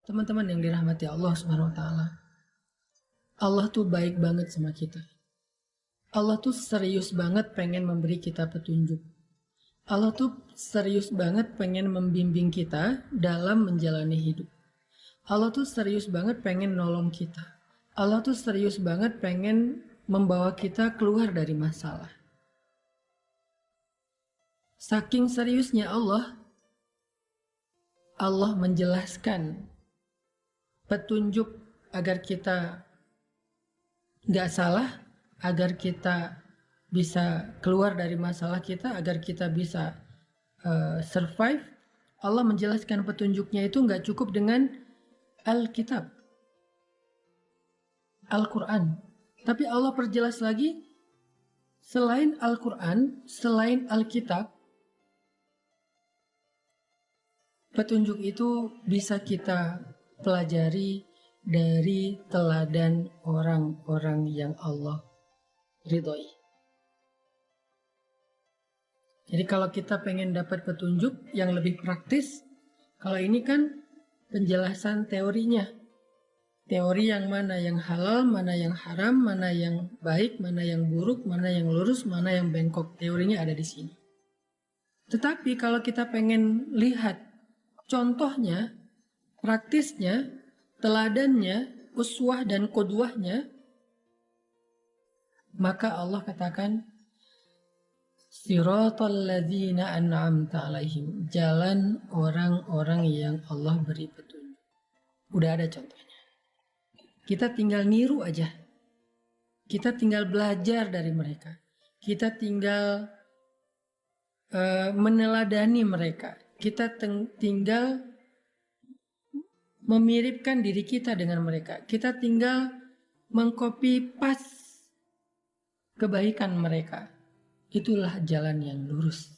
Teman-teman yang dirahmati Allah Subhanahu wa taala. Allah tuh baik banget sama kita. Allah tuh serius banget pengen memberi kita petunjuk. Allah tuh serius banget pengen membimbing kita dalam menjalani hidup. Allah tuh serius banget pengen nolong kita. Allah tuh serius banget pengen membawa kita keluar dari masalah. Saking seriusnya Allah menjelaskan petunjuk agar kita nggak salah, agar kita bisa keluar dari masalah kita, agar kita bisa survive. Allah menjelaskan petunjuknya itu nggak cukup dengan Alkitab, Al-Quran. Tapi Allah perjelas lagi, selain Al-Quran, selain Alkitab, petunjuk itu bisa kita pelajari dari teladan orang-orang yang Allah ridhoi. Jadi kalau kita pengen dapat petunjuk yang lebih praktis, kalau ini kan penjelasan teorinya. Teori yang mana yang halal, mana yang haram, mana yang baik, mana yang buruk, mana yang lurus, mana yang bengkok. Teorinya ada di sini. Tetapi kalau kita pengen lihat contohnya, praktisnya, teladannya, uswah dan qudwahnya, maka Allah katakan siratal ladzina an'amta alaihim, jalan orang-orang yang Allah beri petunjuk. Udah ada contohnya. Kita tinggal niru aja. Kita tinggal belajar dari mereka. Kita tinggal meneladani mereka. Kita tinggal memiripkan diri kita dengan mereka. Kita tinggal mengcopy paste kebaikan mereka. Itulah jalan yang lurus.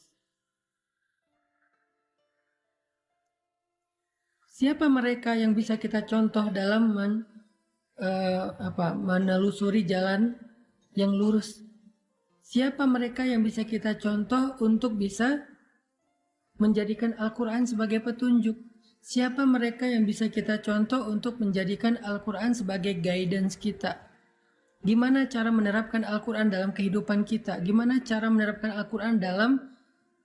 Siapa mereka yang bisa kita contoh dalam menelusuri jalan yang lurus? Siapa mereka yang bisa kita contoh untuk bisa menjadikan Al-Quran sebagai petunjuk? Siapa mereka yang bisa kita contoh untuk menjadikan Al-Quran sebagai guidance kita? Gimana cara menerapkan Al-Quran dalam kehidupan kita? Gimana cara menerapkan Al-Quran dalam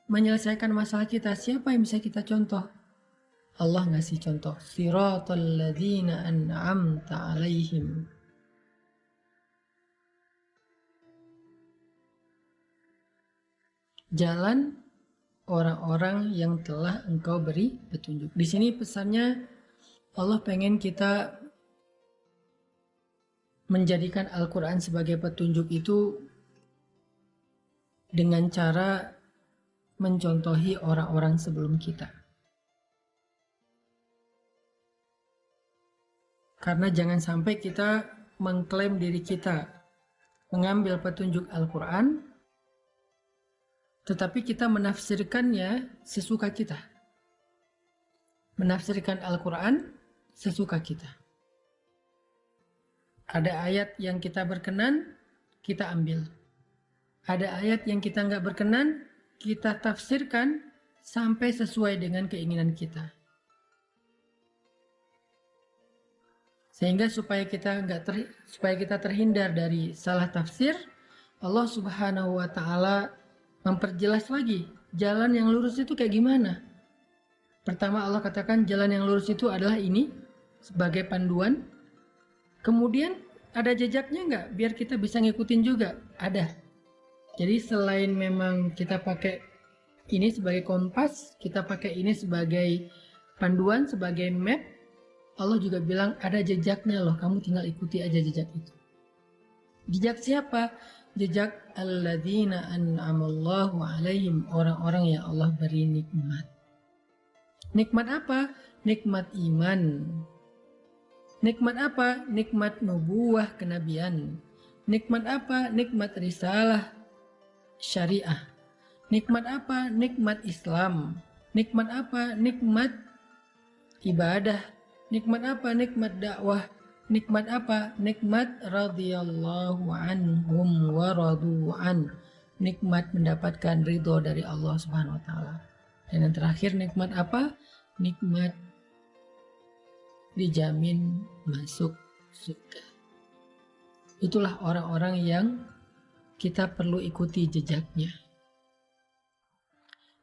menyelesaikan masalah kita? Siapa yang bisa kita contoh? Allah ngasih contoh. Siratal ladzina an'amta alaihim. Jalan orang-orang yang telah engkau beri petunjuk. Di sini pesannya Allah pengen kita menjadikan Al-Quran sebagai petunjuk itu dengan cara mencontohi orang-orang sebelum kita. Karena jangan sampai kita mengklaim diri kita mengambil petunjuk Al-Quran, tetapi kita menafsirkannya sesuka kita. Menafsirkan Al-Quran sesuka kita. Ada ayat yang kita berkenan, kita ambil. Ada ayat yang kita nggak berkenan, kita tafsirkan sampai sesuai dengan keinginan kita. Sehingga supaya kita terhindar dari salah tafsir, Allah Subhanahu wa taala memperjelas lagi jalan yang lurus itu kayak gimana. Pertama Allah katakan jalan yang lurus itu adalah ini sebagai panduan. Kemudian ada jejaknya nggak? Biar kita bisa ngikutin juga. Ada. Jadi selain memang kita pakai ini sebagai kompas, kita pakai ini sebagai panduan, sebagai map, Allah juga bilang ada jejaknya loh. Kamu tinggal ikuti aja jejak itu. Jejak siapa? Jejak alladzina an'amallahu alaihim, orang-orang yang Allah beri nikmat. Nikmat apa? Nikmat iman. Nikmat apa? Nikmat nubuwah kenabian. Nikmat apa? Nikmat risalah syariah. Nikmat apa? Nikmat Islam. Nikmat apa? Nikmat ibadah. Nikmat apa? Nikmat dakwah. Nikmat apa? Nikmat radhiyallahu anhum wa radu'an. Nikmat mendapatkan ridho dari Allah Subhanahu wa taala. Dan yang terakhir nikmat apa? Nikmat dijamin masuk surga. Itulah orang-orang yang kita perlu ikuti jejaknya.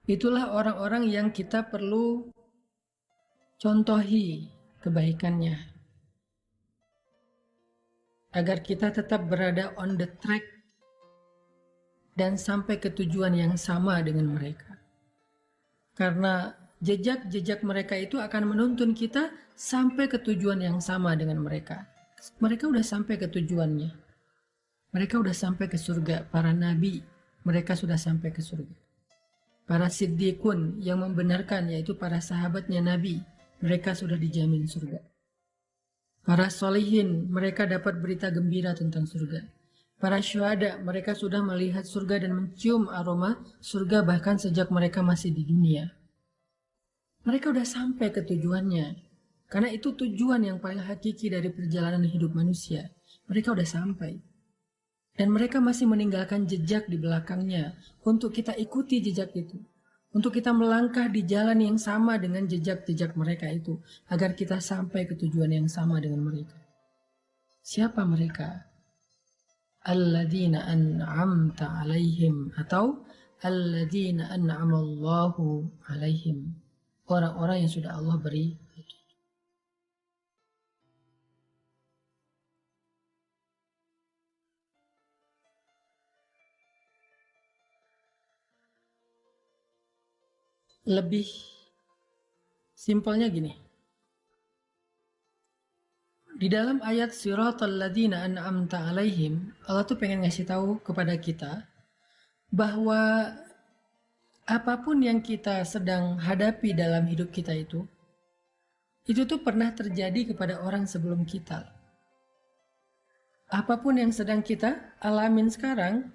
Itulah orang-orang yang kita perlu contohi kebaikannya, agar kita tetap berada on the track dan sampai ke tujuan yang sama dengan mereka. Karena jejak-jejak mereka itu akan menuntun kita sampai ke tujuan yang sama dengan mereka. Mereka udah sampai ke tujuannya. Mereka udah sampai ke surga. Para nabi, mereka sudah sampai ke surga. Para siddiqun yang membenarkan, yaitu para sahabatnya nabi, mereka sudah dijamin surga. Para solihin, mereka dapat berita gembira tentang surga. Para syuhada, mereka sudah melihat surga dan mencium aroma surga bahkan sejak mereka masih di dunia. Mereka udah sampai ke tujuannya. Karena itu tujuan yang paling hakiki dari perjalanan hidup manusia. Mereka udah sampai. Dan mereka masih meninggalkan jejak di belakangnya untuk kita ikuti jejak itu. Untuk kita melangkah di jalan yang sama dengan jejak-jejak mereka itu. Agar kita sampai ke tujuan yang sama dengan mereka. Siapa mereka? Alladzina an'amta alaihim, atau alladzina an'amallahu alaihim. Orang-orang yang sudah Allah beri. Lebih simpelnya gini. Di dalam ayat siratal ladzina an'amta alaihim, Allah tuh pengen ngasih tahu kepada kita bahwa apapun yang kita sedang hadapi dalam hidup kita itu tuh pernah terjadi kepada orang sebelum kita. Apapun yang sedang kita alamin sekarang,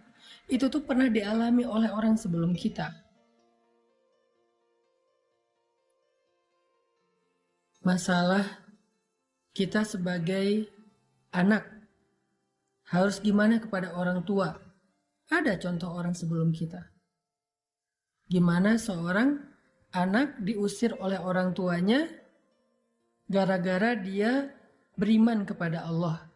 itu tuh pernah dialami oleh orang sebelum kita. Masalah kita sebagai anak harus gimana kepada orang tua. Ada contoh orang sebelum kita. Gimana seorang anak diusir oleh orang tuanya gara-gara dia beriman kepada Allah.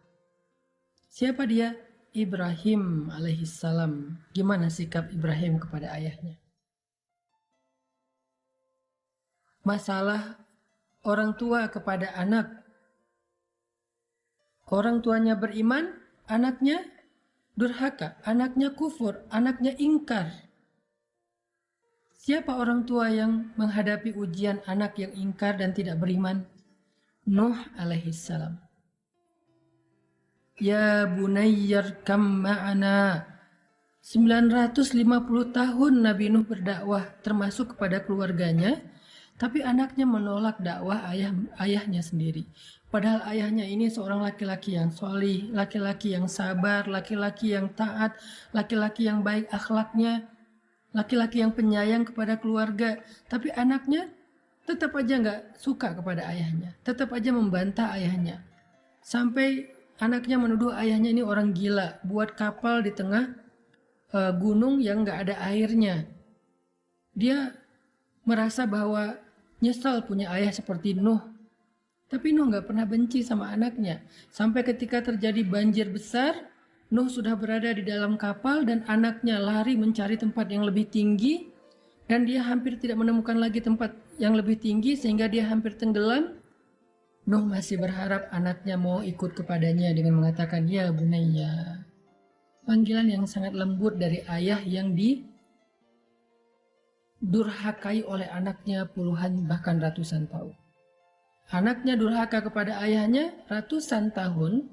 Siapa dia? Ibrahim alaihissalam. Gimana sikap Ibrahim kepada ayahnya? Masalah orang tua kepada anak. Orang tuanya beriman, anaknya durhaka, anaknya kufur, anaknya ingkar. Siapa orang tua yang menghadapi ujian anak yang ingkar dan tidak beriman? Nuh alaihissalam. Ya bunayyarkam ma'ana. 950 tahun Nabi Nuh berdakwah termasuk kepada keluarganya. Tapi anaknya menolak dakwah ayahnya sendiri. Padahal ayahnya ini seorang laki-laki yang solih, laki-laki yang sabar, laki-laki yang taat, laki-laki yang baik akhlaknya, laki-laki yang penyayang kepada keluarga. Tapi anaknya tetap aja nggak suka kepada ayahnya, tetap aja membantah ayahnya. Sampai anaknya menuduh ayahnya ini orang gila, buat kapal di tengah gunung yang nggak ada airnya. Dia merasa bahwa nyesal punya ayah seperti Nuh. Tapi Nuh gak pernah benci sama anaknya. Sampai ketika terjadi banjir besar, Nuh sudah berada di dalam kapal dan anaknya lari mencari tempat yang lebih tinggi. Dan dia hampir tidak menemukan lagi tempat yang lebih tinggi sehingga dia hampir tenggelam. Nuh masih berharap anaknya mau ikut kepadanya dengan mengatakan, ya bunayya. Panggilan yang sangat lembut dari ayah yang durhakai oleh anaknya puluhan bahkan ratusan tahun. Anaknya durhaka kepada ayahnya ratusan tahun,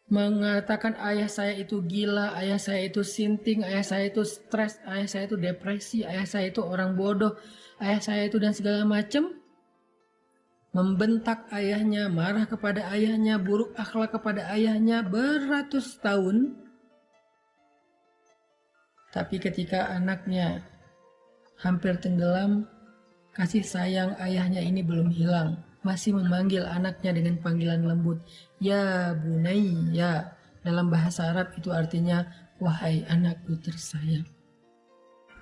mengatakan ayah saya itu gila, ayah saya itu sinting, ayah saya itu stres, ayah saya itu depresi, ayah saya itu orang bodoh, ayah saya itu dan segala macam. Membentak ayahnya, marah kepada ayahnya, buruk akhlak kepada ayahnya beratus tahun. Tapi ketika anaknya hampir tenggelam, kasih sayang ayahnya ini belum hilang. Masih memanggil anaknya dengan panggilan lembut. Ya bunayya. Dalam bahasa Arab itu artinya, wahai anakku tersayang.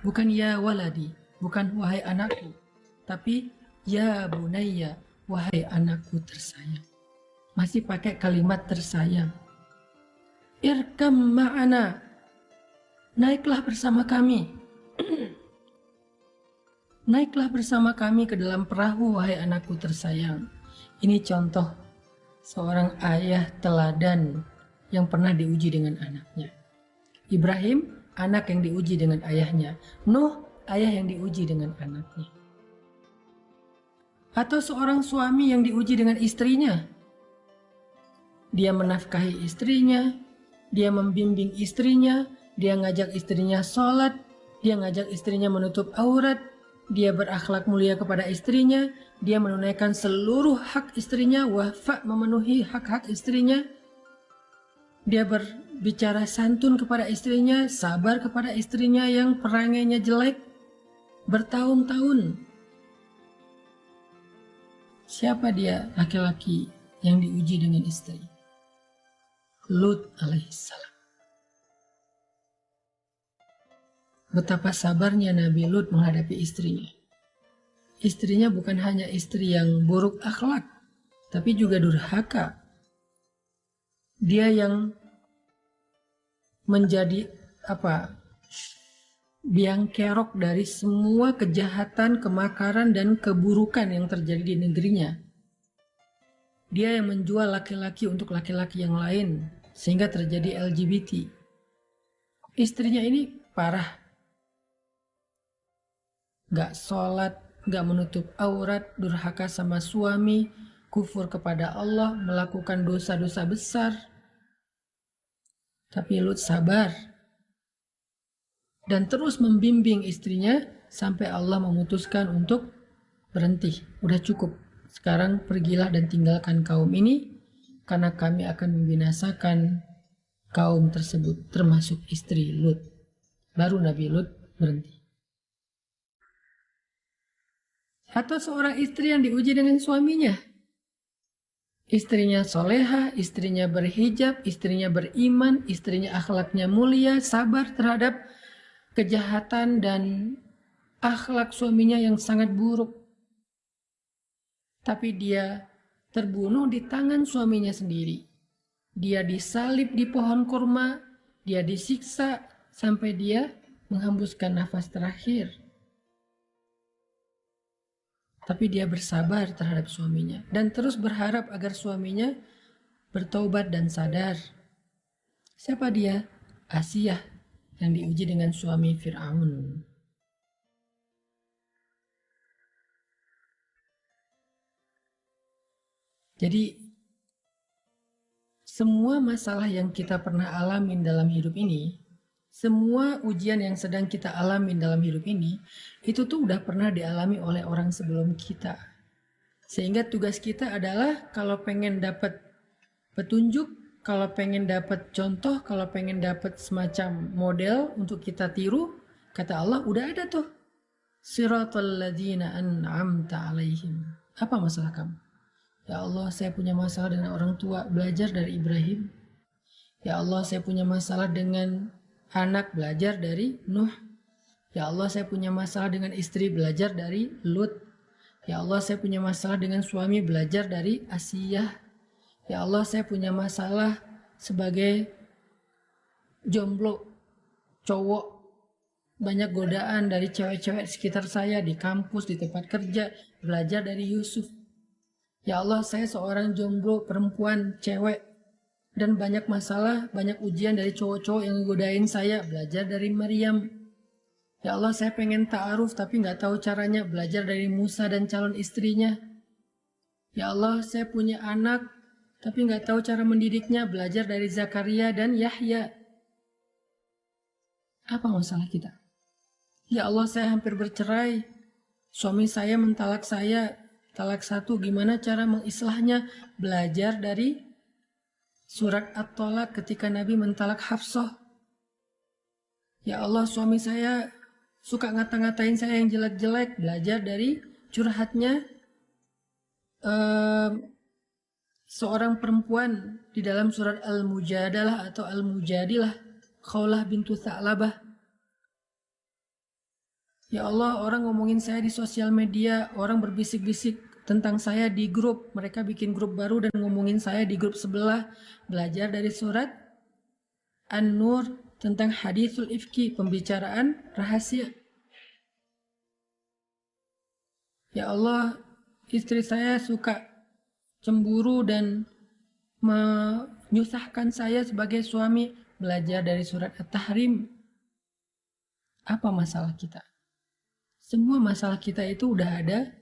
Bukan ya waladi, bukan wahai anakku. Tapi ya bunayya, wahai anakku tersayang. Masih pakai kalimat tersayang. Irkam ma'ana, naiklah bersama kami. Naiklah bersama kami ke dalam perahu, wahai anakku tersayang. Ini contoh seorang ayah teladan yang pernah diuji dengan anaknya. Ibrahim, anak yang diuji dengan ayahnya. Nuh, ayah yang diuji dengan anaknya. Atau seorang suami yang diuji dengan istrinya. Dia menafkahi istrinya, dia membimbing istrinya, dia ngajak istrinya sholat, dia ngajak istrinya menutup aurat, dia berakhlak mulia kepada istrinya, dia menunaikan seluruh hak istrinya, wafa memenuhi hak-hak istrinya, dia berbicara santun kepada istrinya, sabar kepada istrinya yang perangainya jelek, bertahun-tahun. Siapa dia laki-laki yang diuji dengan istri? Lut alaihissalam. Betapa sabarnya Nabi Lut menghadapi istrinya. Istrinya bukan hanya istri yang buruk akhlak, tapi juga durhaka. Dia yang menjadi biang kerok dari semua kejahatan, kemakaran, dan keburukan yang terjadi di negerinya. Dia yang menjual laki-laki untuk laki-laki yang lain, sehingga terjadi LGBT. Istrinya ini parah. Gak sholat, gak menutup aurat, durhaka sama suami, kufur kepada Allah, melakukan dosa-dosa besar. Tapi Lut sabar dan terus membimbing istrinya sampai Allah memutuskan untuk berhenti. Udah cukup, sekarang pergilah dan tinggalkan kaum ini, karena kami akan membinasakan kaum tersebut, termasuk istri Lut. Baru Nabi Lut berhenti. Atau seorang istri yang diuji dengan suaminya. Istrinya soleha, istrinya berhijab, istrinya beriman, istrinya akhlaknya mulia, sabar terhadap kejahatan dan akhlak suaminya yang sangat buruk. Tapi dia terbunuh di tangan suaminya sendiri. Dia disalib di pohon kurma, dia disiksa sampai dia menghembuskan nafas terakhir. Tapi dia bersabar terhadap suaminya dan terus berharap agar suaminya bertaubat dan sadar. Siapa dia? Asiyah yang diuji dengan suami Fir'aun. Jadi semua masalah yang kita pernah alamin dalam hidup ini, semua ujian yang sedang kita alami dalam hidup ini, itu tuh udah pernah dialami oleh orang sebelum kita. Sehingga tugas kita adalah kalau pengen dapat petunjuk, kalau pengen dapat contoh, kalau pengen dapat semacam model untuk kita tiru, kata Allah udah ada tuh. Siratal ladzina an'amta alaihim. Apa masalah kamu? Ya Allah, saya punya masalah dengan orang tua, belajar dari Ibrahim. Ya Allah, saya punya masalah dengan anak, belajar dari Nuh. Ya Allah, saya punya masalah dengan istri, belajar dari Lut. Ya Allah, saya punya masalah dengan suami, belajar dari Asiyah. Ya Allah, saya punya masalah sebagai jomblo, cowok, banyak godaan dari cewek-cewek sekitar saya di kampus, di tempat kerja, belajar dari Yusuf. Ya Allah, saya seorang jomblo, perempuan, cewek, dan banyak masalah, banyak ujian dari cowok-cowok yang godain saya, belajar dari Maryam. Ya Allah, saya pengen ta'aruf tapi nggak tahu caranya, belajar dari Musa dan calon istrinya. Ya Allah, saya punya anak tapi nggak tahu cara mendidiknya, belajar dari Zakaria dan Yahya. Apa masalah kita? Ya Allah, saya hampir bercerai. Suami saya mentalak saya, talak satu, gimana cara mengislahnya? Belajar dari surat At-Tolak ketika Nabi mentalak Hafsah. Ya Allah, suami saya suka ngata-ngatain saya yang jelek-jelek, belajar dari curhatnya seorang perempuan di dalam surat Al-Mujadalah atau Al-Mujadilah, Khawlah bintu Tha'labah. Ya Allah, orang ngomongin saya di sosial media, orang berbisik-bisik tentang saya di grup. Mereka bikin grup baru dan ngomongin saya di grup sebelah. Belajar dari surat An-Nur tentang hadithul ifki, pembicaraan rahasia. Ya Allah, istri saya suka cemburu dan menyusahkan saya sebagai suami. Belajar dari surat At-Tahrim. Apa masalah kita? Semua masalah kita itu udah ada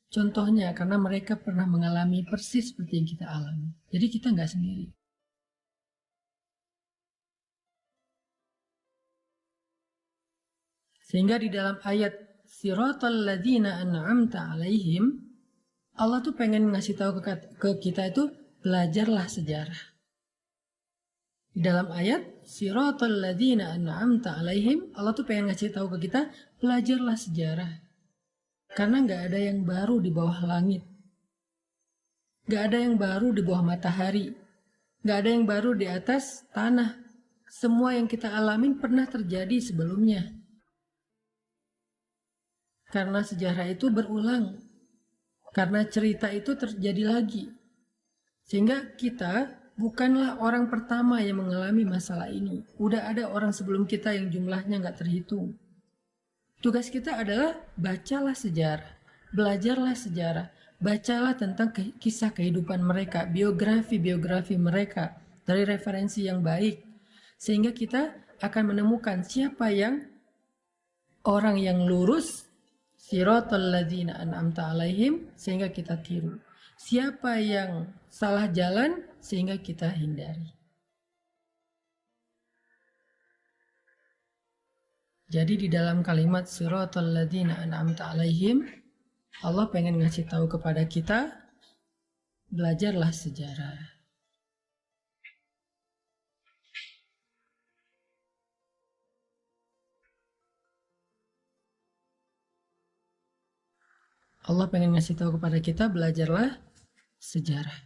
contohnya, karena mereka pernah mengalami persis seperti yang kita alami. Jadi kita nggak sendiri. Sehingga di dalam ayat Siratal ladzina an'amta alaihim, Allah tuh pengen ngasih tahu ke kita itu, belajarlah sejarah. Di dalam ayat Siratal ladzina an'amta alaihim, Allah tuh pengen ngasih tahu ke kita, belajarlah sejarah. Karena nggak ada yang baru di bawah langit. Nggak ada yang baru di bawah matahari. Nggak ada yang baru di atas tanah. Semua yang kita alamin pernah terjadi sebelumnya. Karena sejarah itu berulang. Karena cerita itu terjadi lagi. Sehingga kita bukanlah orang pertama yang mengalami masalah ini. Udah ada orang sebelum kita yang jumlahnya nggak terhitung. Tugas kita adalah bacalah sejarah, belajarlah sejarah, bacalah tentang kisah kehidupan mereka, biografi mereka dari referensi yang baik. Sehingga kita akan menemukan siapa yang orang yang lurus, siratal ladzina an'amta alaihim, sehingga kita tiru. Siapa yang salah jalan, sehingga kita hindari. Jadi di dalam kalimat siratal ladzina an'amta alaihim, Allah pengen ngasih tahu kepada kita, belajarlah sejarah. Allah pengen ngasih tahu kepada kita, belajarlah sejarah.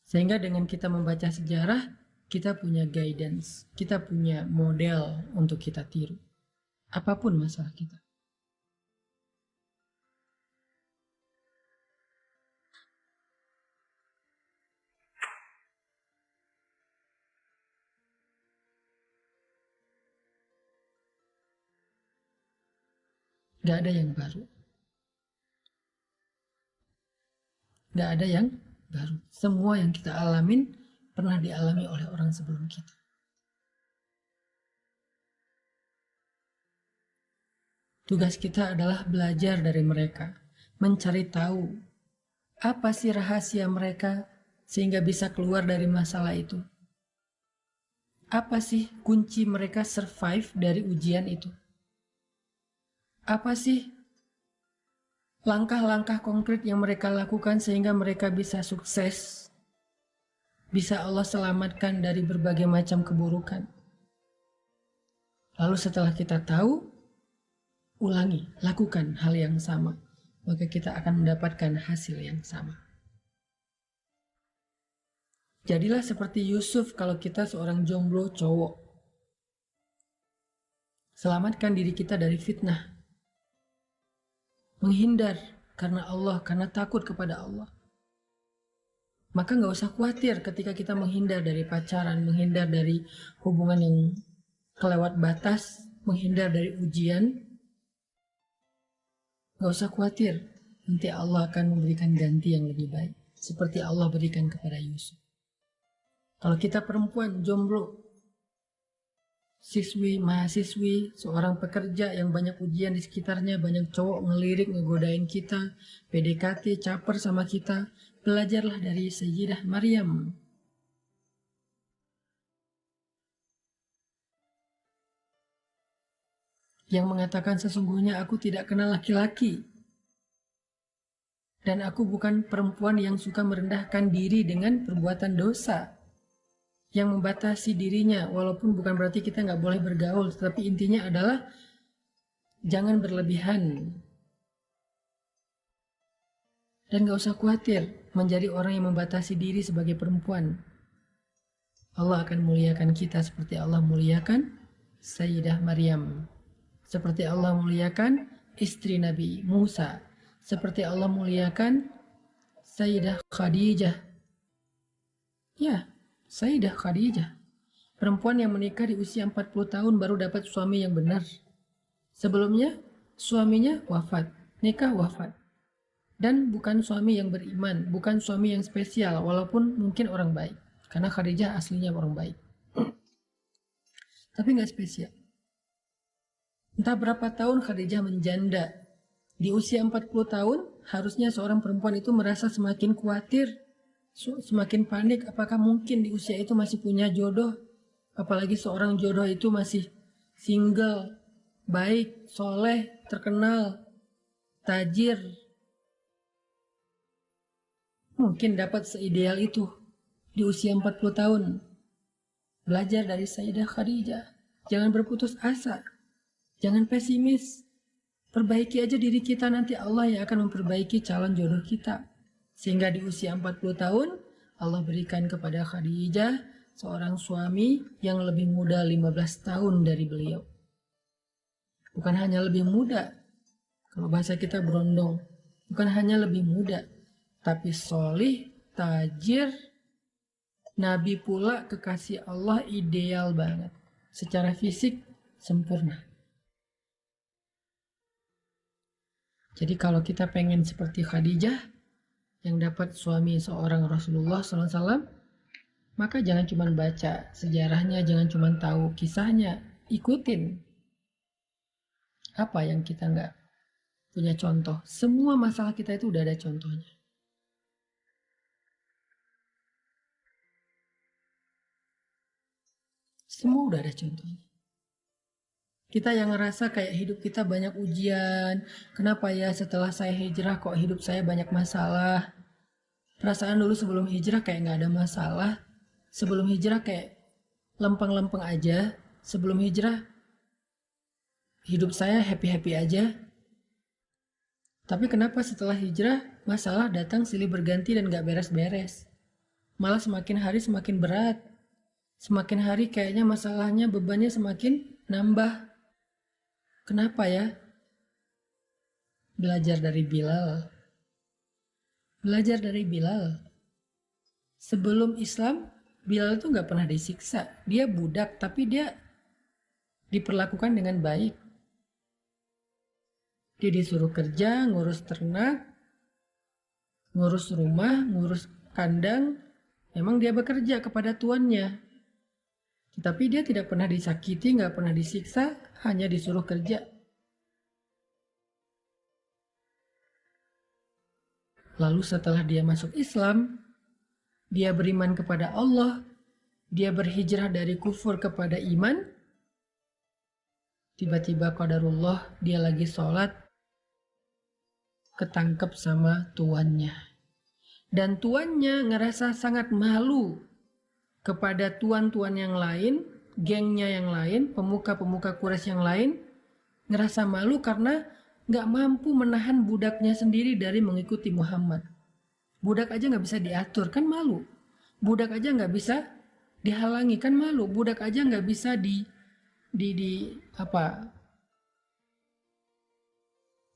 Sehingga dengan kita membaca sejarah, kita punya guidance, kita punya model untuk kita tiru. Apapun masalah kita. Gak ada yang baru. Gak ada yang baru. Semua yang kita alamin pernah dialami oleh orang sebelum kita. Tugas kita adalah belajar dari mereka, mencari tahu apa sih rahasia mereka sehingga bisa keluar dari masalah itu. Apa sih kunci mereka survive dari ujian itu? Apa sih langkah-langkah konkret yang mereka lakukan sehingga mereka bisa sukses? Bisa Allah selamatkan dari berbagai macam keburukan. Lalu setelah kita tahu, ulangi, lakukan hal yang sama, maka kita akan mendapatkan hasil yang sama. Jadilah seperti Yusuf kalau kita seorang jomblo cowok. Selamatkan diri kita dari fitnah. Menghindar karena Allah, karena takut kepada Allah. Maka gak usah khawatir ketika kita menghindar dari pacaran, menghindar dari hubungan yang kelewat batas, menghindar dari ujian. Gak usah khawatir, nanti Allah akan memberikan ganti yang lebih baik. Seperti Allah berikan kepada Yusuf. Kalau kita perempuan jomblo, siswi, mahasiswi, seorang pekerja yang banyak ujian di sekitarnya, banyak cowok ngelirik, ngegodain kita, PDKT, caper sama kita, belajarlah dari Sayyidah Maryam. Yang mengatakan sesungguhnya aku tidak kenal laki-laki. Dan aku bukan perempuan yang suka merendahkan diri dengan perbuatan dosa. Yang membatasi dirinya, walaupun bukan berarti kita nggak boleh bergaul, tetapi intinya adalah jangan berlebihan. Dan gak usah khawatir menjadi orang yang membatasi diri sebagai perempuan. Allah akan muliakan kita seperti Allah muliakan Sayyidah Maryam. Seperti Allah muliakan istri Nabi Musa. seperti Allah muliakan Sayyidah Khadijah. Ya, Sayyidah Khadijah. Perempuan yang menikah di usia 40 tahun baru dapat suami yang benar. Sebelumnya, suaminya wafat, nikah wafat. Dan bukan suami yang beriman, bukan suami yang spesial, walaupun mungkin orang baik. Karena Khadijah aslinya orang baik. Tapi nggak spesial. Entah berapa tahun Khadijah menjanda. Di usia 40 tahun, harusnya seorang perempuan itu merasa semakin khawatir, semakin panik, apakah mungkin di usia itu masih punya jodoh. Apalagi seorang jodoh itu masih single, baik, soleh, terkenal, tajir. Mungkin dapat seideal itu di usia 40 tahun. Belajar dari Sayyidah Khadijah. Jangan berputus asa. Jangan pesimis. Perbaiki aja diri kita, nanti Allah yang akan memperbaiki calon jodoh kita. Sehingga di usia 40 tahun, Allah berikan kepada Khadijah seorang suami yang lebih muda 15 tahun dari beliau. Bukan hanya lebih muda, kalau bahasa kita berondong, bukan hanya lebih muda, tapi solih, tajir, Nabi pula kekasih Allah, ideal banget. Secara fisik sempurna. Jadi kalau kita pengen seperti Khadijah, yang dapat suami seorang Rasulullah SAW, maka jangan cuma baca sejarahnya, jangan cuma tahu kisahnya, ikutin. Apa yang kita nggak punya contoh? Semua masalah kita itu udah ada contohnya. Semua udah ada contohnya. Kita yang ngerasa kayak hidup kita banyak ujian, kenapa ya setelah saya hijrah kok hidup saya banyak masalah? Perasaan dulu sebelum hijrah kayak nggak ada masalah. Sebelum hijrah kayak lempeng-lempeng aja. Sebelum hijrah hidup saya happy-happy aja. Tapi kenapa setelah hijrah masalah datang silih berganti dan gak beres-beres? Malah semakin hari semakin berat. Semakin hari kayaknya masalahnya, bebannya semakin nambah. Kenapa ya? Belajar dari Bilal. Belajar dari Bilal. Sebelum Islam, Bilal itu gak pernah disiksa. Dia budak, tapi dia diperlakukan dengan baik. Dia disuruh kerja, ngurus ternak, ngurus rumah, ngurus kandang. Memang dia bekerja kepada tuannya. Tapi dia tidak pernah disakiti, nggak pernah disiksa, hanya disuruh kerja. Lalu setelah dia masuk Islam, dia beriman kepada Allah, dia berhijrah dari kufur kepada iman. Tiba-tiba qadarullah dia lagi sholat, ketangkep sama tuannya. Dan tuannya ngerasa sangat malu kepada tuan-tuan yang lain, gengnya yang lain, pemuka-pemuka Quraisy yang lain, ngerasa malu karena gak mampu menahan budaknya sendiri dari mengikuti Muhammad. Budak aja gak bisa diatur, kan malu. Budak aja gak bisa dihalangi, kan malu. Budak aja gak bisa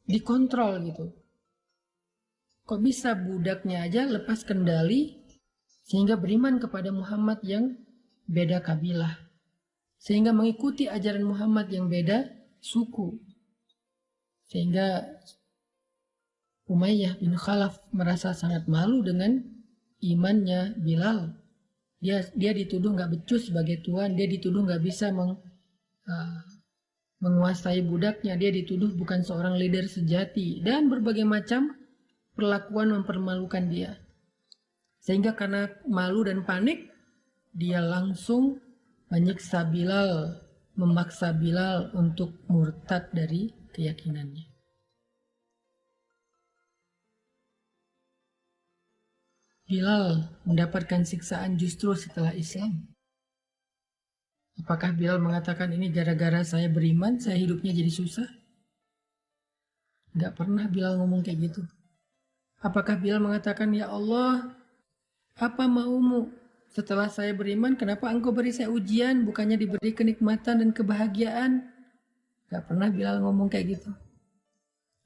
dikontrol gitu. Kok bisa budaknya aja lepas kendali sehingga beriman kepada Muhammad yang beda kabilah, sehingga mengikuti ajaran Muhammad yang beda suku, sehingga Umayyah bin Khalaf merasa sangat malu dengan imannya Bilal. Dia dituduh nggak becus sebagai tuan, dia dituduh nggak bisa menguasai budaknya, dia dituduh bukan seorang leader sejati, dan berbagai macam perlakuan mempermalukan dia. Sehingga karena malu dan panik, dia langsung menyiksa Bilal, memaksa Bilal untuk murtad dari keyakinannya. Bilal mendapatkan siksaan justru setelah Islam. Apakah Bilal mengatakan ini gara-gara saya beriman, saya hidupnya jadi susah? Gak pernah Bilal ngomong kayak gitu. Apakah Bilal mengatakan, ya Allah, apa maumu? Setelah saya beriman, kenapa engkau beri saya ujian, bukannya diberi kenikmatan dan kebahagiaan? Gak pernah Bilal ngomong kayak gitu.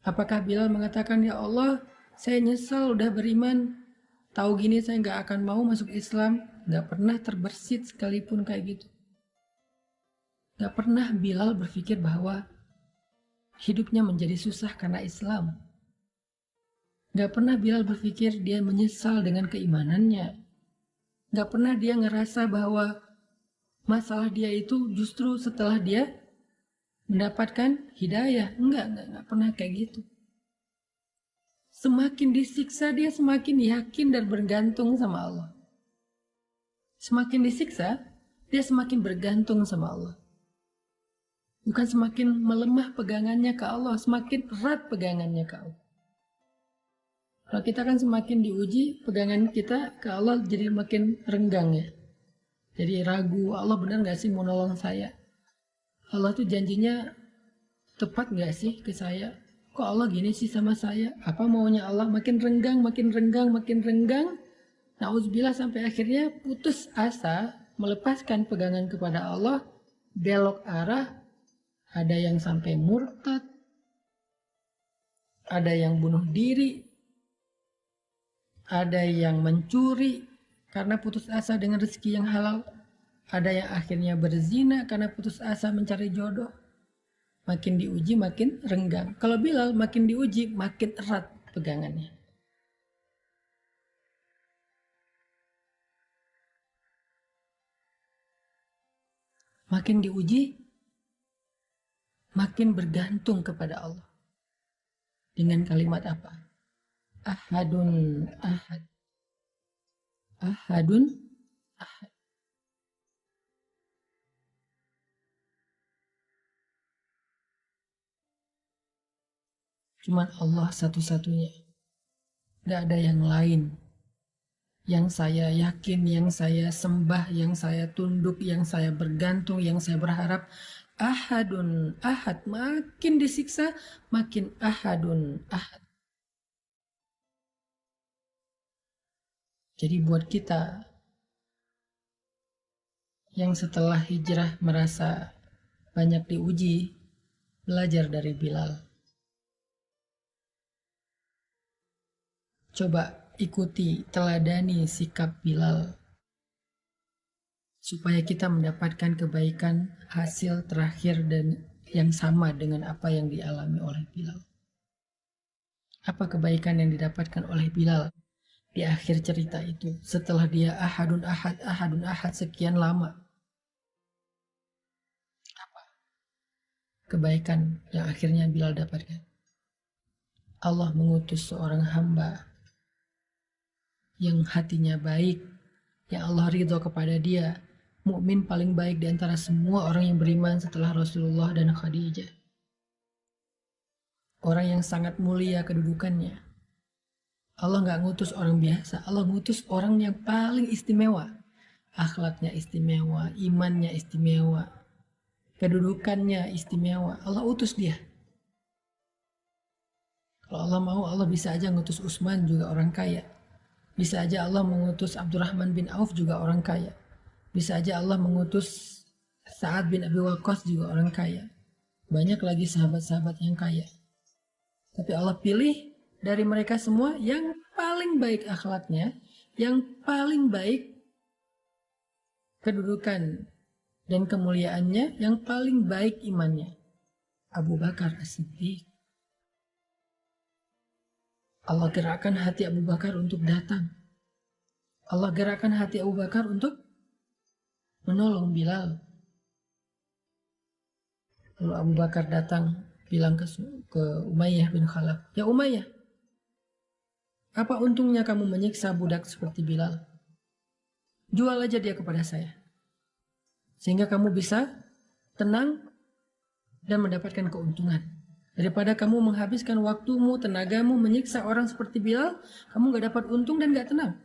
Apakah Bilal mengatakan, ya Allah, saya nyesal udah beriman, tahu gini saya nggak akan mau masuk Islam? Nggak pernah terbersit sekalipun kayak gitu. Nggak pernah Bilal berpikir bahwa hidupnya menjadi susah karena Islam. Nggak pernah Bilal berpikir dia menyesal dengan keimanannya. Nggak pernah dia ngerasa bahwa masalah dia itu justru setelah dia mendapatkan hidayah. Enggak pernah kayak gitu. Semakin disiksa dia semakin yakin dan bergantung sama Allah. Semakin disiksa, dia semakin bergantung sama Allah. Bukan semakin melemah pegangannya ke Allah, semakin erat pegangannya ke Allah. Kalau kita kan semakin diuji, pegangan kita ke Allah jadi makin renggang ya. Jadi ragu, Allah benar gak sih mau nolong saya? Allah tuh janjinya tepat gak sih ke saya? Kok Allah gini sih sama saya? Apa maunya Allah? Makin renggang, makin renggang, makin renggang. Nauzubillah sampai akhirnya putus asa, melepaskan pegangan kepada Allah, belok arah, ada yang sampai murtad, ada yang bunuh diri, ada yang mencuri karena putus asa dengan rezeki yang halal, ada yang akhirnya berzina karena putus asa mencari jodoh. Makin diuji makin renggang. Kalau Bilal makin diuji makin erat pegangannya. Makin diuji makin bergantung kepada Allah. Dengan kalimat apa? Ahadun ahad. Ahadun ahad. Cuman Allah satu-satunya. Gak ada yang lain. Yang saya yakin, yang saya sembah, yang saya tunduk, yang saya bergantung, yang saya berharap. Ahadun ahad. Makin disiksa, makin ahadun ahad. Jadi buat kita yang setelah hijrah merasa banyak diuji, belajar dari Bilal. Coba ikuti, teladani sikap Bilal supaya kita mendapatkan kebaikan hasil terakhir dan yang sama dengan apa yang dialami oleh Bilal. Apa kebaikan yang didapatkan oleh Bilal di akhir cerita itu setelah dia ahadun ahad sekian lama? Apa kebaikan yang akhirnya Bilal dapatkan? Allah mengutus seorang hamba yang hatinya baik, yang Allah ridho kepada dia, mukmin paling baik di antara semua orang yang beriman setelah Rasulullah dan Khadijah. Orang yang sangat mulia kedudukannya. Allah nggak ngutus orang biasa, Allah ngutus orang yang paling istimewa. Akhlaknya istimewa, imannya istimewa, kedudukannya istimewa. Allah utus dia. Kalau Allah mau, Allah bisa aja ngutus Utsman juga orang kaya. Bisa aja Allah mengutus Abdurrahman bin Auf juga orang kaya. Bisa aja Allah mengutus Sa'ad bin Abi Waqqas juga orang kaya. Banyak lagi sahabat-sahabat yang kaya. Tapi Allah pilih dari mereka semua yang paling baik akhlaknya, yang paling baik kedudukan dan kemuliaannya, yang paling baik imannya. Abu Bakar As-Siddiq. Allah gerakkan hati Abu Bakar untuk datang. Allah gerakkan hati Abu Bakar untuk menolong Bilal. Lalu Abu Bakar datang bilang ke Umayyah bin Khalaf, ya Umayyah, apa untungnya kamu menyiksa budak seperti Bilal? Jual aja dia kepada saya. Sehingga kamu bisa tenang dan mendapatkan keuntungan. Daripada kamu menghabiskan waktumu, tenagamu menyiksa orang seperti Bilal, kamu gak dapat untung dan gak tenang.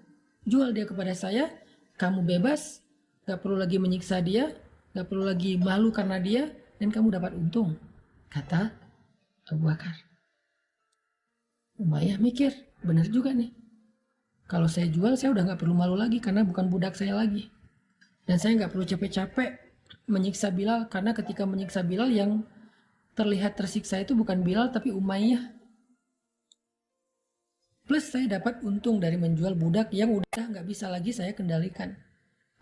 Jual dia kepada saya, kamu bebas, gak perlu lagi menyiksa dia, gak perlu lagi malu karena dia, dan kamu dapat untung. Kata Abu Bakar. Umayyah mikir, benar juga nih. Kalau saya jual, saya udah gak perlu malu lagi karena bukan budak saya lagi. Dan saya gak perlu capek-capek menyiksa Bilal, karena ketika menyiksa Bilal yang terlihat tersiksa itu bukan Bilal tapi Umayyah. Plus saya dapat untung dari menjual budak yang udah nggak bisa lagi saya kendalikan.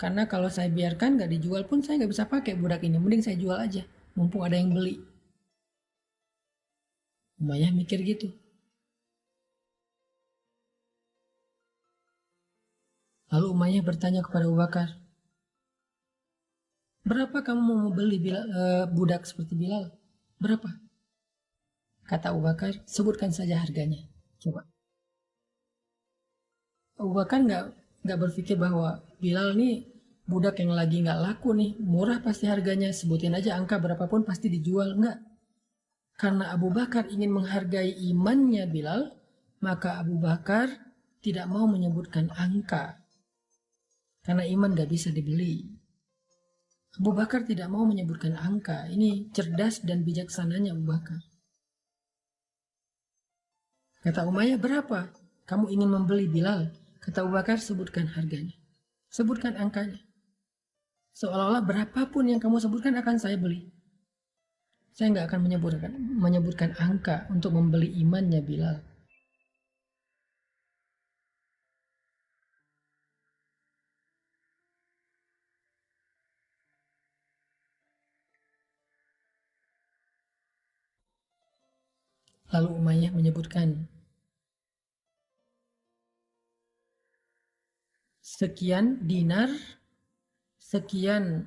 Karena kalau saya biarkan nggak dijual pun saya nggak bisa pakai budak ini. Mending saya jual aja, mumpung ada yang beli. Umayyah mikir gitu. Lalu Umayyah bertanya kepada Abu Bakar, berapa kamu mau beli budak seperti Bilal? Berapa? Kata Abu Bakar, sebutkan saja harganya. Coba. Abu Bakar nggak berpikir bahwa Bilal nih budak yang lagi nggak laku nih, murah pasti harganya, sebutin aja angka berapapun pasti dijual. Enggak. Karena Abu Bakar ingin menghargai imannya Bilal, maka Abu Bakar tidak mau menyebutkan angka. Karena iman gak bisa dibeli. Abu Bakar tidak mau menyebutkan angka. Ini cerdas dan bijaksananya Abu Bakar. Kata Umayyah, berapa? Kamu ingin membeli Bilal? Kata Abu Bakar, sebutkan harganya. Sebutkan angkanya. Seolah-olah berapapun yang kamu sebutkan akan saya beli. Saya nggak akan menyebutkan angka untuk membeli imannya Bilal. Lalu Umayyah menyebutkan sekian dinar, sekian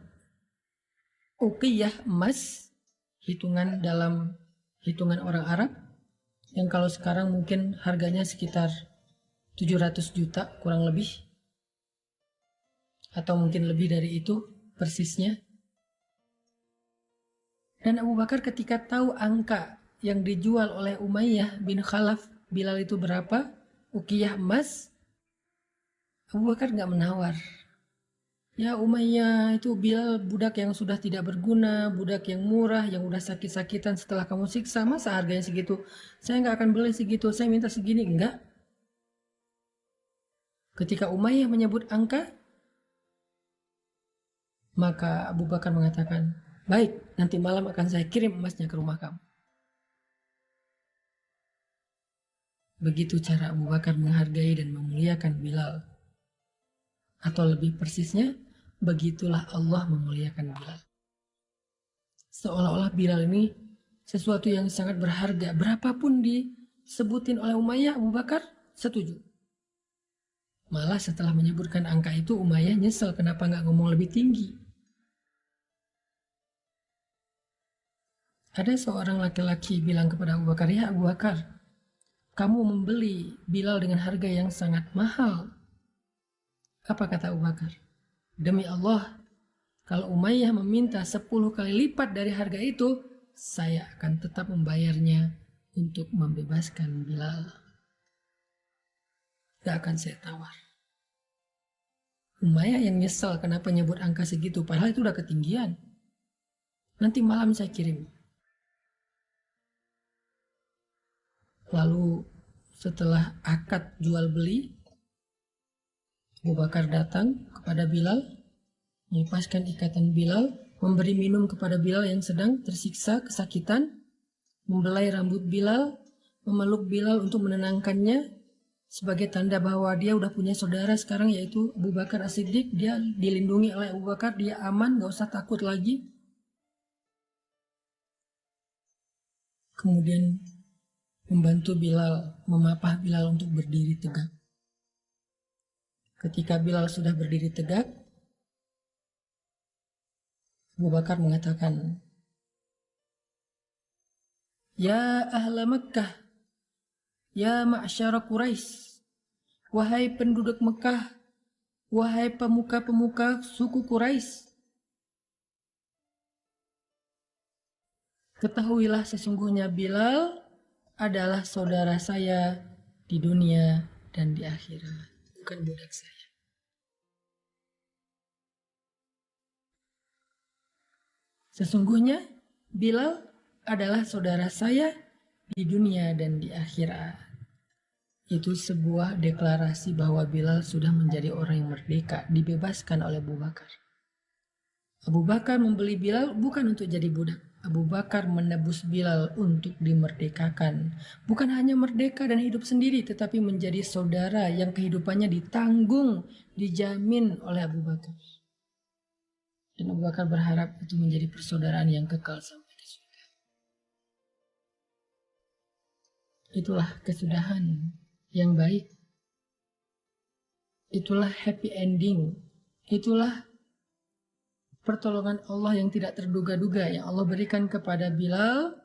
uqiyah emas, hitungan dalam hitungan orang Arab, yang kalau sekarang mungkin harganya sekitar 700 juta kurang lebih, atau mungkin lebih dari itu persisnya. Dan Abu Bakar ketika tahu angka yang dijual oleh Umayyah bin Khalaf Bilal itu berapa, uqiyah emas, Abu Bakar nggak menawar. Ya Umayyah, itu Bilal budak yang sudah tidak berguna, budak yang murah, yang udah sakit-sakitan setelah kamu siksa, masa harganya segitu? Saya nggak akan beli segitu, saya minta segini, enggak. Ketika Umayyah menyebut angka, maka Abu Bakar mengatakan, baik, nanti malam akan saya kirim emasnya ke rumah kamu. Begitu cara Abu Bakar menghargai dan memuliakan Bilal. Atau lebih persisnya, begitulah Allah memuliakan Bilal. Seolah-olah Bilal ini sesuatu yang sangat berharga. Berapapun disebutin oleh Umayyah, Abu Bakar setuju. Malah setelah menyebutkan angka itu, Umayyah nyesel kenapa nggak ngomong lebih tinggi. Ada seorang laki-laki bilang kepada Abu Bakar, ya Abu Bakar, kamu membeli Bilal dengan harga yang sangat mahal. Apa kata Abu Bakar? Demi Allah, kalau Umayyah meminta 10 kali lipat dari harga itu, saya akan tetap membayarnya untuk membebaskan Bilal. Gak akan saya tawar. Umayyah yang nyesel kenapa nyebut angka segitu, padahal itu udah ketinggian. Nanti malam saya kirim. Lalu setelah akad jual beli, Abu Bakar datang kepada Bilal, melepaskan ikatan Bilal, memberi minum kepada Bilal yang sedang tersiksa kesakitan, membelai rambut Bilal, memeluk Bilal untuk menenangkannya, sebagai tanda bahwa dia udah punya saudara sekarang, yaitu Abu Bakar As-Siddiq. Dia dilindungi oleh Abu Bakar, dia aman, gak usah takut lagi. Kemudian membantu Bilal, memapah Bilal untuk berdiri tegak. Ketika Bilal sudah berdiri tegak, Abu Bakar mengatakan, ya ahla Makkah, ya ma'syara Quraisy, wahai penduduk Mekah, wahai pemuka-pemuka suku Quraisy, ketahuilah sesungguhnya Bilal adalah saudara saya di dunia dan di akhirat, bukan budak saya. Sesungguhnya Bilal adalah saudara saya di dunia dan di akhirat. Itu sebuah deklarasi bahwa Bilal sudah menjadi orang yang merdeka, dibebaskan oleh Abu Bakar. Abu Bakar membeli Bilal bukan untuk jadi budak, Abu Bakar menebus Bilal untuk dimerdekakan. Bukan hanya merdeka dan hidup sendiri, tetapi menjadi saudara yang kehidupannya ditanggung, dijamin oleh Abu Bakar. Dan Abu Bakar berharap itu menjadi persaudaraan yang kekal sampai ke surga. Itulah kesudahan yang baik. Itulah happy ending. Itulah pertolongan Allah yang tidak terduga-duga yang Allah berikan kepada Bilal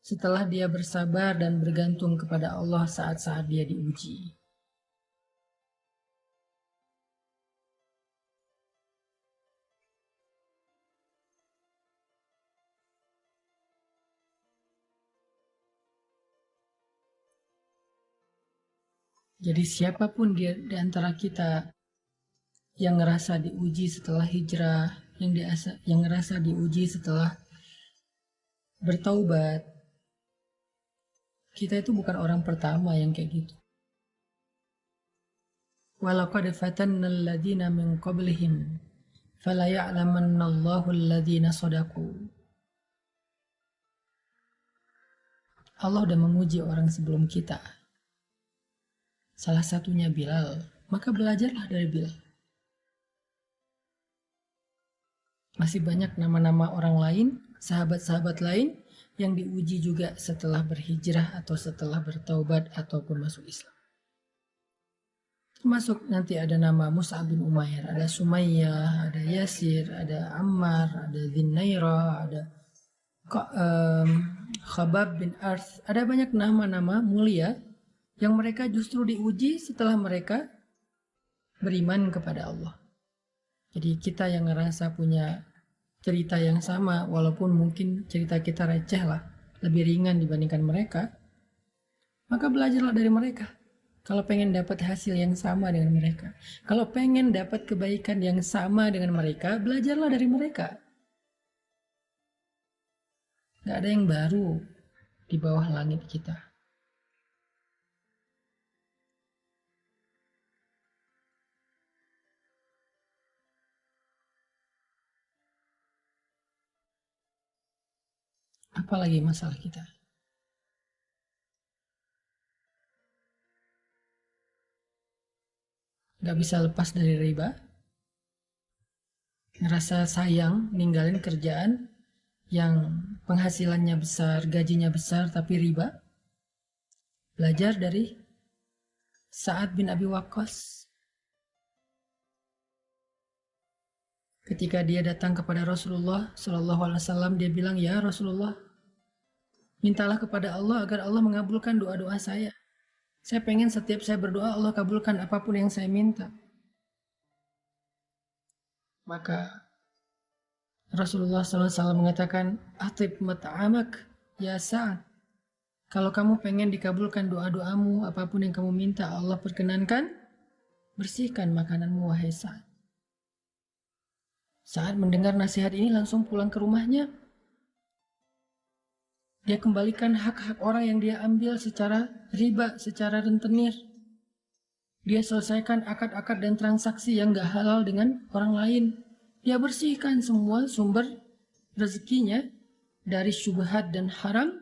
setelah dia bersabar dan bergantung kepada Allah saat-saat dia diuji. Jadi siapapun di antara kita yang ngerasa diuji setelah hijrah, yang ngerasa diuji setelah bertaubat, kita itu bukan orang pertama yang kayak gitu. Walaqad fatanna alladhina min qablihim fala ya'lamanna Allahu alladhina shadaqu. Allah udah menguji orang sebelum kita. Salah satunya Bilal, maka belajarlah dari Bilal. Masih banyak nama-nama orang lain, sahabat-sahabat lain yang diuji juga setelah berhijrah atau setelah bertaubat ataupun masuk Islam. Termasuk nanti ada nama Mus'ab bin Umair, ada Sumayyah, ada Yasir, ada Ammar, ada Dhinnaira, ada Khabab bin Arth. Ada banyak nama-nama mulia yang mereka justru diuji setelah mereka beriman kepada Allah. Jadi kita yang ngerasa punya cerita yang sama, walaupun mungkin cerita kita receh lah, lebih ringan dibandingkan mereka, maka belajarlah dari mereka. Kalau pengen dapat hasil yang sama dengan mereka, kalau pengen dapat kebaikan yang sama dengan mereka, belajarlah dari mereka. Gak ada yang baru di bawah langit kita. Apalagi masalah kita? Gak bisa lepas dari riba. Ngerasa sayang ninggalin kerjaan yang penghasilannya besar, gajinya besar, tapi riba. Belajar dari Sa'ad bin Abi Waqqas. Ketika dia datang kepada Rasulullah SAW, dia bilang, "Ya Rasulullah, mintalah kepada Allah agar Allah mengabulkan doa-doa saya. Saya pengen setiap saya berdoa Allah kabulkan apapun yang saya minta." Maka Rasulullah SAW mengatakan, "Atib mat'amak ya Sa'ad." Kalau kamu pengen dikabulkan doa-doamu, apapun yang kamu minta Allah perkenankan, bersihkan makananmu wahai Sa'ad. Saat mendengar nasihat ini langsung pulang ke rumahnya. Dia kembalikan hak-hak orang yang dia ambil secara riba, secara rentenir. Dia selesaikan akad-akad dan transaksi yang gak halal dengan orang lain. Dia bersihkan semua sumber rezekinya dari syubhat dan haram.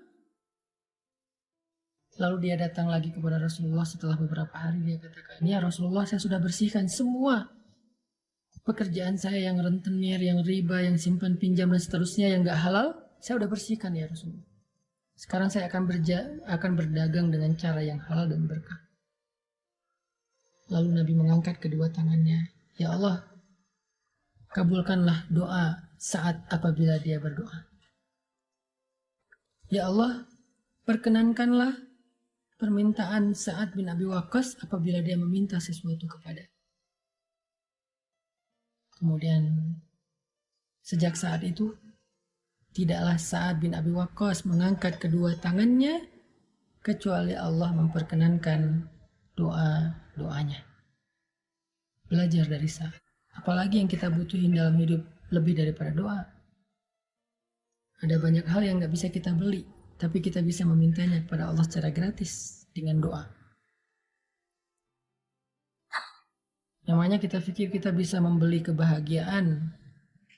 Lalu dia datang lagi kepada Rasulullah setelah beberapa hari. Dia katakan, "Ya Rasulullah, saya sudah bersihkan semua pekerjaan saya yang rentenir, yang riba, yang simpan pinjam dan seterusnya yang gak halal. Saya udah bersihkan ya Rasulullah. Sekarang saya akan berdagang dengan cara yang halal dan berkah." Lalu Nabi mengangkat kedua tangannya. "Ya Allah, kabulkanlah doa saat apabila dia berdoa. Ya Allah, perkenankanlah permintaan Sa'ad bin Abi Waqqas apabila dia meminta sesuatu kepada." Kemudian sejak saat itu tidaklah Sa'ad bin Abi Waqqas mengangkat kedua tangannya kecuali Allah memperkenankan doa-doanya. Belajar dari Sa'ad. Apalagi yang kita butuhin dalam hidup lebih daripada doa. Ada banyak hal yang gak bisa kita beli, tapi kita bisa memintanya kepada Allah secara gratis dengan doa. Namanya kita pikir kita bisa membeli kebahagiaan,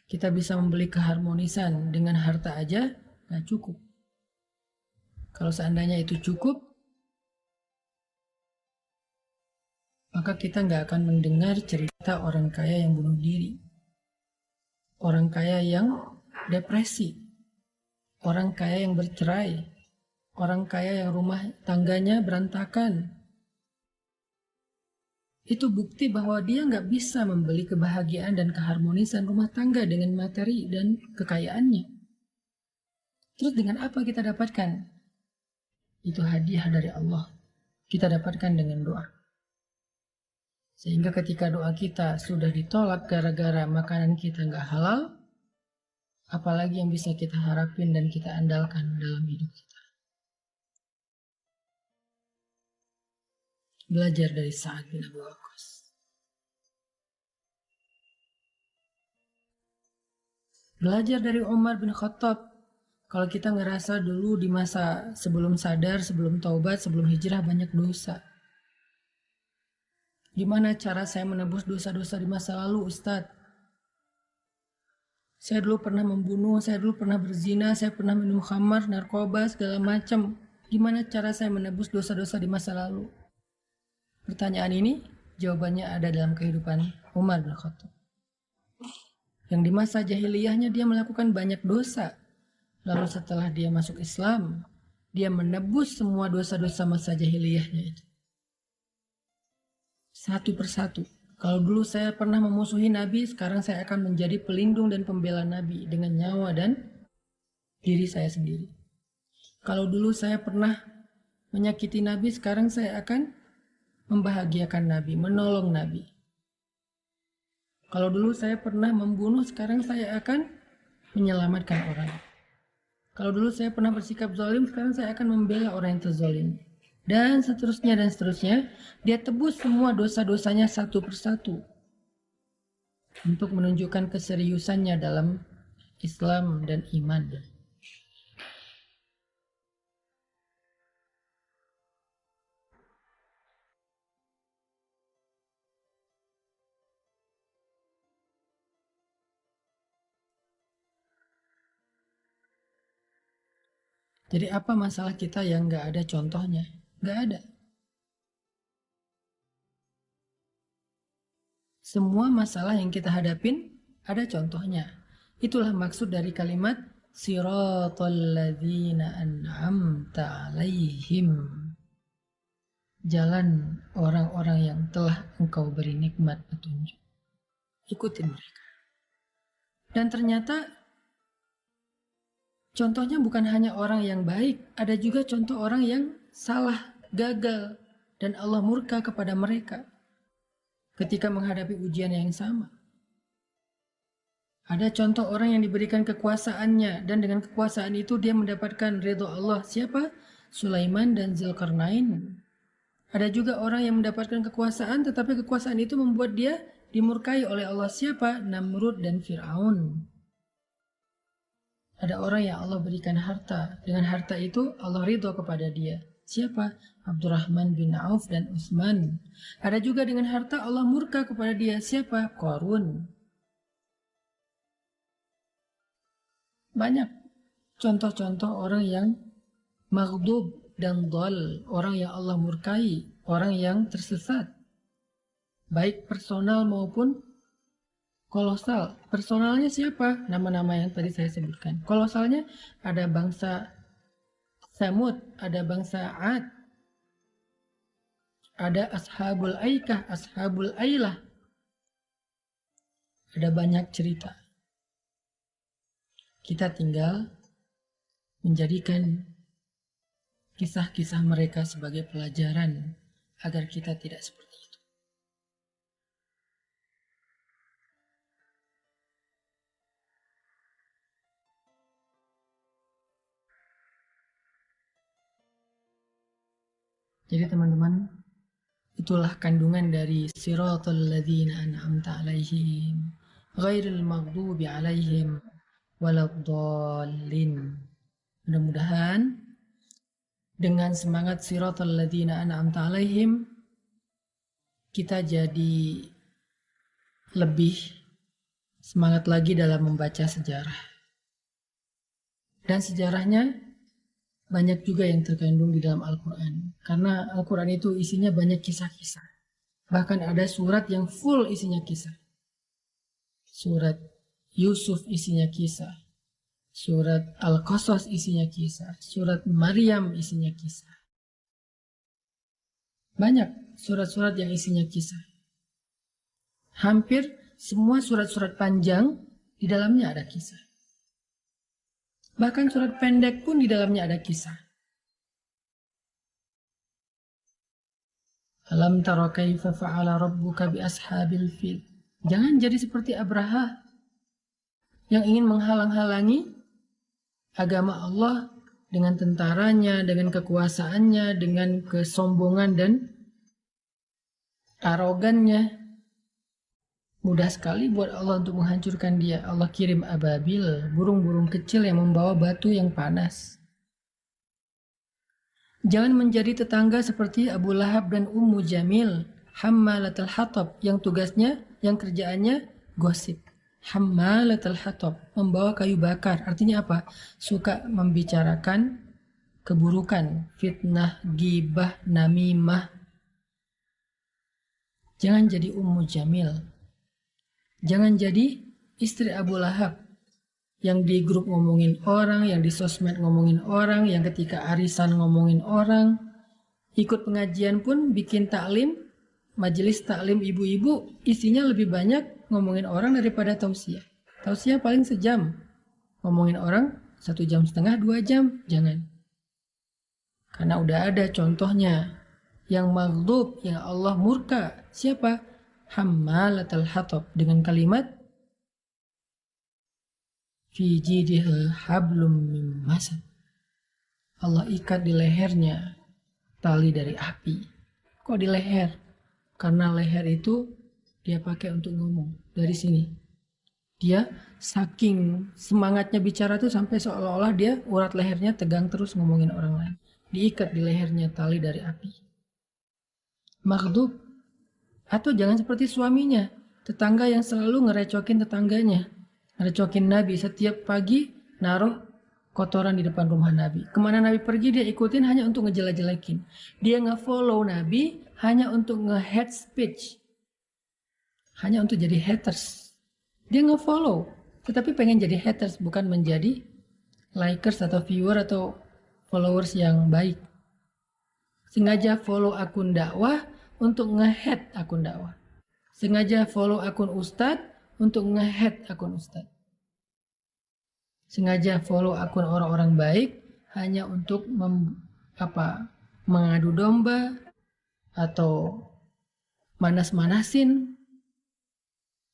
kita bisa membeli keharmonisan dengan harta aja, nggak cukup. Kalau seandainya itu cukup, maka kita nggak akan mendengar cerita orang kaya yang bunuh diri, orang kaya yang depresi, orang kaya yang bercerai, orang kaya yang rumah tangganya berantakan. Itu bukti bahwa dia nggak bisa membeli kebahagiaan dan keharmonisan rumah tangga dengan materi dan kekayaannya. Terus dengan apa kita dapatkan? Itu hadiah dari Allah. Kita dapatkan dengan doa. Sehingga ketika doa kita sudah ditolak gara-gara makanan kita nggak halal, apalagi yang bisa kita harapin dan kita andalkan dalam hidup kita. Belajar dari Sa'ad bin Abi Waqqas. Belajar dari Umar bin Khattab. Kalau kita ngerasa dulu di masa sebelum sadar, sebelum taubat, sebelum hijrah banyak dosa. Gimana cara saya menebus dosa-dosa di masa lalu, Ustadz? Saya dulu pernah membunuh, saya dulu pernah berzina, saya pernah minum khamar, narkoba, segala macam. Gimana cara saya menebus dosa-dosa di masa lalu? Pertanyaan ini jawabannya ada dalam kehidupan Umar bin Khattab. Yang di masa jahiliyahnya dia melakukan banyak dosa. Lalu setelah dia masuk Islam, dia menebus semua dosa-dosa masa jahiliyahnya itu. Satu persatu. Kalau dulu saya pernah memusuhi Nabi, sekarang saya akan menjadi pelindung dan pembela Nabi dengan nyawa dan diri saya sendiri. Kalau dulu saya pernah menyakiti Nabi, sekarang saya akan membahagiakan Nabi, menolong Nabi. Kalau dulu saya pernah membunuh, sekarang saya akan menyelamatkan orang. Kalau dulu saya pernah bersikap zalim, sekarang saya akan membela orang yang terzalim. Dan seterusnya dan seterusnya. Dia tebus semua dosa-dosanya satu persatu. Untuk menunjukkan keseriusannya dalam Islam dan iman. Jadi apa masalah kita yang nggak ada contohnya? Nggak ada. Semua masalah yang kita hadapin ada contohnya. Itulah maksud dari kalimat siratal ladzina an'amta alaihim. Jalan orang-orang yang telah engkau beri nikmat petunjuk. Ikutin mereka. Dan ternyata contohnya bukan hanya orang yang baik, ada juga contoh orang yang salah, gagal, dan Allah murka kepada mereka ketika menghadapi ujian yang sama. Ada contoh orang yang diberikan kekuasaannya dan dengan kekuasaan itu dia mendapatkan ridho Allah. Siapa? Sulaiman dan Zulkarnain. Ada juga orang yang mendapatkan kekuasaan tetapi kekuasaan itu membuat dia dimurkai oleh Allah. Siapa? Namrud dan Fir'aun. Ada orang yang Allah berikan harta. Dengan harta itu Allah ridho kepada dia. Siapa? Abdurrahman bin Auf dan Utsman. Ada juga dengan harta Allah murka kepada dia. Siapa? Qarun. Banyak contoh-contoh orang yang maghdub dan dhal. Orang yang Allah murkai. Orang yang tersesat. Baik personal maupun kolosal. Personalnya siapa? Nama-nama yang tadi saya sebutkan. Kolosalnya ada bangsa Samud, ada bangsa Ad, ada Ashabul Aikah, Ashabul Ailah. Ada banyak cerita. Kita tinggal menjadikan kisah-kisah mereka sebagai pelajaran agar kita tidak seperti itu. Jadi teman-teman, itulah kandungan dari siratal ladzina an'amta alaihim ghairil maghdubi alaihim waladdallin. Mudah-mudahan dengan semangat siratal ladzina an'amta alaihim kita jadi lebih semangat lagi dalam membaca sejarah. Dan sejarahnya banyak juga yang terkandung di dalam Al-Quran. Karena Al-Quran itu isinya banyak kisah-kisah. Bahkan ada surat yang full isinya kisah. Surat Yusuf isinya kisah. Surat Al-Qasas isinya kisah. Surat Maryam isinya kisah. Banyak surat-surat yang isinya kisah. Hampir semua surat-surat panjang di dalamnya ada kisah. Bahkan surat pendek pun di dalamnya ada kisah. Alam tara kaifa fa'ala rabbuka bi ashabil fil. Jangan jadi seperti Abraha yang ingin menghalang-halangi agama Allah dengan tentaranya, dengan kekuasaannya, dengan kesombongan dan arogannya. Mudah sekali buat Allah untuk menghancurkan dia. Allah kirim ababil, burung-burung kecil yang membawa batu yang panas. Jangan menjadi tetangga seperti Abu Lahab dan Ummu Jamil, hammalatul hatab, yang tugasnya, yang kerjaannya gosip. Hammalatul hatab, membawa kayu bakar. Artinya apa? Suka membicarakan keburukan, fitnah, gibah, namimah. Jangan jadi Ummu Jamil. Jangan jadi istri Abu Lahab yang di grup ngomongin orang, yang di sosmed ngomongin orang, yang ketika arisan ngomongin orang. Ikut pengajian pun bikin taklim, majelis taklim ibu-ibu, isinya lebih banyak ngomongin orang daripada tausiah. Tausiah paling sejam, ngomongin orang 1,5 jam, 2 jam, jangan. Karena udah ada contohnya. Yang maghdub, yang Allah murka, siapa? Hammalatul hatab, dengan kalimat fi jidha hablum mim masad. Allah ikat di lehernya tali dari api. Kok di leher? Karena leher itu dia pakai untuk ngomong. Dari sini dia saking semangatnya bicara tuh sampai seolah-olah dia urat lehernya tegang terus ngomongin orang lain. Diikat di lehernya tali dari api. Maghdub. Atau jangan seperti suaminya, tetangga yang selalu ngerecokin tetangganya, ngerecokin Nabi. Setiap pagi naruh kotoran di depan rumah Nabi. Kemana Nabi pergi dia ikutin hanya untuk ngejelek-jelekin. Dia nge-follow Nabi hanya untuk nge-hate speech, hanya untuk jadi haters. Dia nge-follow, tetapi pengen jadi haters, bukan menjadi likers atau viewer atau followers yang baik. Sengaja follow akun dakwah untuk nge-hate akun dakwah. Sengaja follow akun ustadz untuk nge-hate akun ustadz. Sengaja follow akun orang-orang baik hanya untuk mengadu domba atau manas-manasin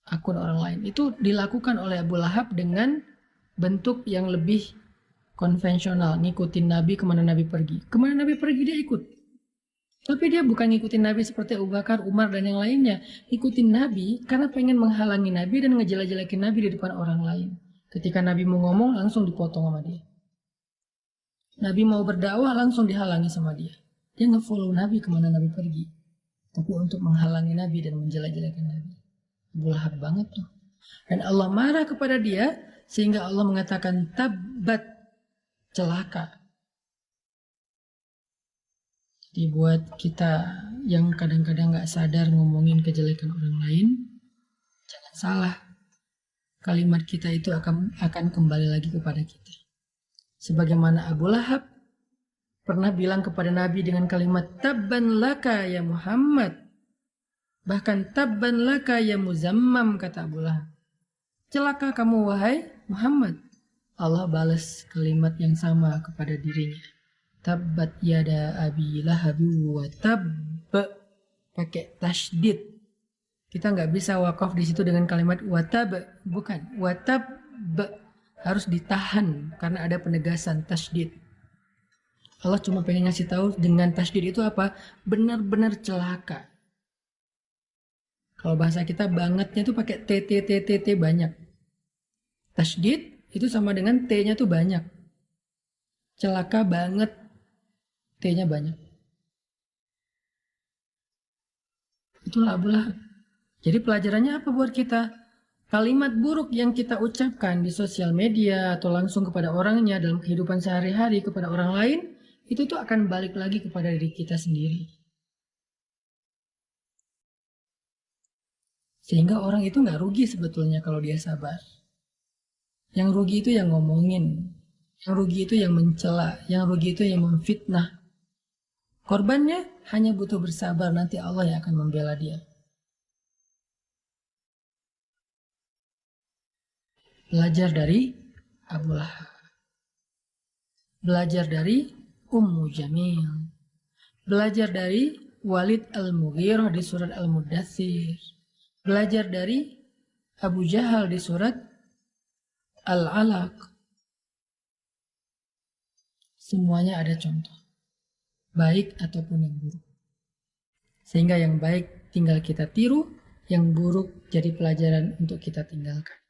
akun orang lain. Itu dilakukan oleh Abu Lahab dengan bentuk yang lebih konvensional, ngikutin Nabi kemana Nabi pergi. Kemana Nabi pergi dia ikut. Tapi dia bukan ngikutin Nabi seperti Abu Bakar, Umar, dan yang lainnya. Ngikutin Nabi karena pengen menghalangi Nabi dan ngejelek-jelekin Nabi di depan orang lain. Ketika Nabi mau ngomong, langsung dipotong sama dia. Nabi mau berdakwah, langsung dihalangi sama dia. Dia nge-follow Nabi kemana Nabi pergi. Tapi untuk menghalangi Nabi dan menjelek-jelekin Nabi. Abu Lahab banget tuh. Dan Allah marah kepada dia, sehingga Allah mengatakan, tabbat, celaka. Dibuat kita yang kadang-kadang gak sadar ngomongin kejelekan orang lain, jangan salah. Kalimat kita itu akan kembali lagi kepada kita. Sebagaimana Abu Lahab pernah bilang kepada Nabi dengan kalimat tabban laka ya Muhammad. Bahkan tabban laka ya Muzammam, kata Abu Lahab. Celaka kamu wahai Muhammad. Allah balas kalimat yang sama kepada dirinya. Tabbat yada abi lahabi wa tabb, pakai tasydid. Kita nggak bisa wakaf di situ dengan kalimat watab, bukan watab, harus ditahan karena ada penegasan tasydid. Allah cuma pengen ngasih tahu dengan tasydid itu apa? Benar-benar celaka. Kalau bahasa kita bangetnya tuh pakai t banyak. Tasydid itu sama dengan t-nya tuh banyak. Celaka banget. T-nya banyak. Itulah Abu Lahab. Jadi pelajarannya apa buat kita? Kalimat buruk yang kita ucapkan di sosial media atau langsung kepada orangnya dalam kehidupan sehari-hari kepada orang lain, itu tuh akan balik lagi kepada diri kita sendiri. Sehingga orang itu nggak rugi sebetulnya kalau dia sabar. Yang rugi itu yang ngomongin, yang rugi itu yang mencela, yang rugi itu yang memfitnah. Korbannya hanya butuh bersabar, nanti Allah yang akan membela dia. Belajar dari Abu Lahab. Belajar dari Ummu Jamil. Belajar dari Walid Al-Mughirah di surat Al-Mudaththir. Belajar dari Abu Jahal di surat Al-Alaq. Semuanya ada contoh, baik ataupun yang buruk. Sehingga yang baik tinggal kita tiru, yang buruk jadi pelajaran untuk kita tinggalkan.